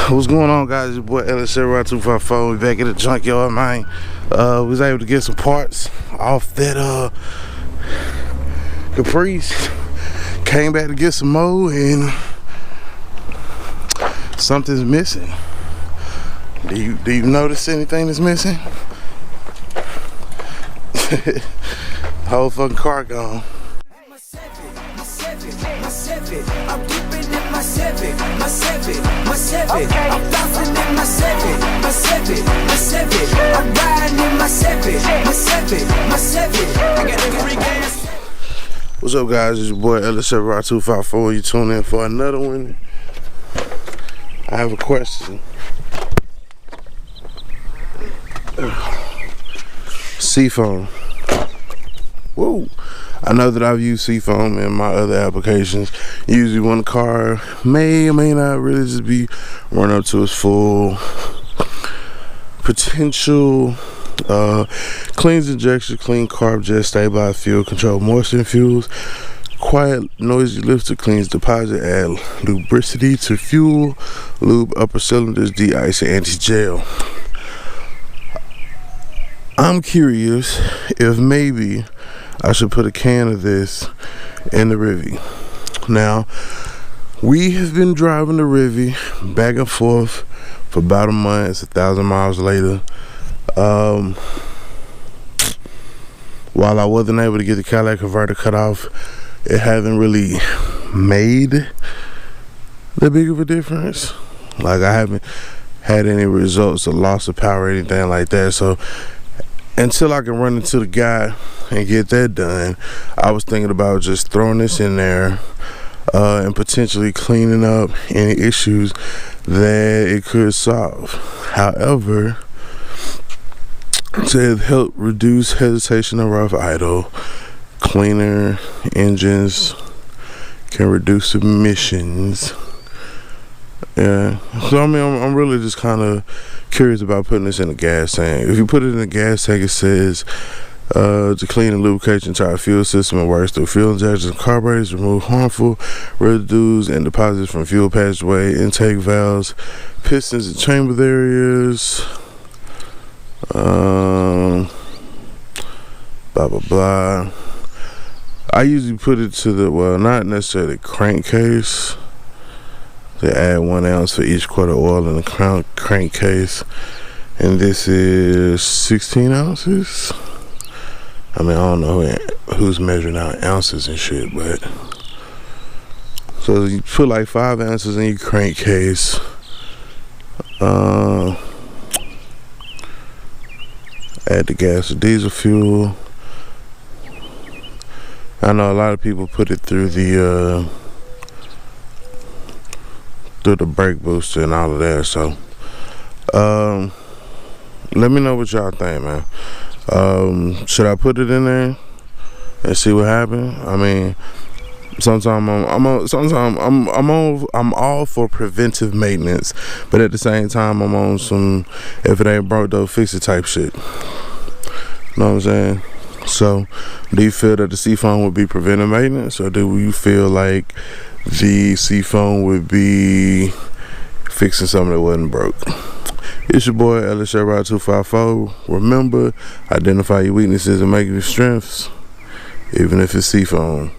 What's going on, guys? Your boy LS254. We back at the junkyard, man. We was able to get some parts off that Caprice. Came back to get some more, and something's missing. Do you notice anything that's missing? The whole fucking car gone. I'm dipping in my seven. I'm bouncing in my seven. I'm riding in my seven. I got the free gas. What's up, guys? It's your boy LS254. You tune in for another one. I have a question. SeaFoam. Whoa. I know that I've used SeaFoam in my other applications. Usually when the car may or may not really just be run up to its full potential. Cleans injection, clean carb jet, stabilize fuel, control moisture in fuels. Quiet, noisy lifter, cleans deposit, add lubricity to fuel, lube upper cylinders, de-ice, and anti-gel. I'm curious if maybe I should put a can of this in the Rivy. Now, we have been driving the Rivy back and forth for about a month. It's 1,000 miles later. While I wasn't able to get the catalytic converter cut off, it hasn't really made that big of a difference. Like, I haven't had any results of loss of power or anything like that. So until I can run into the guy and get that done, I was thinking about just throwing this in there and potentially cleaning up any issues that it could solve. However, to help reduce hesitation and rough idle, cleaner engines can reduce emissions. Yeah, so I mean, I'm really just kind of curious about putting this in a gas tank. If you put it in a gas tank, it says to clean and lubricate the entire fuel system and works through fuel injectors and carburetors, remove harmful residues and deposits from fuel passageway, intake valves, pistons and chamber areas, blah blah blah. I usually put it to the, well, not necessarily crankcase. They add 1 ounce for each quart of oil in the crankcase, and this is 16 ounces. I mean, I don't know who's measuring out ounces and shit, but so you put like 5 ounces in your crankcase. Add the gas or diesel fuel. I know a lot of people put it through the brake booster and all of that. So let me know what y'all think, man. Should I put it in there and see what happens? I mean, sometimes I'm all for preventive maintenance, but at the same time I'm on some if it ain't broke though fix it type shit. You know what I'm saying? So do you feel that the SeaFoam would be preventive maintenance, or do you feel like the SeaFoam would be fixing something that wasn't broke? It's your boy LS254. Remember, identify your weaknesses and make your strengths, even if it's SeaFoam.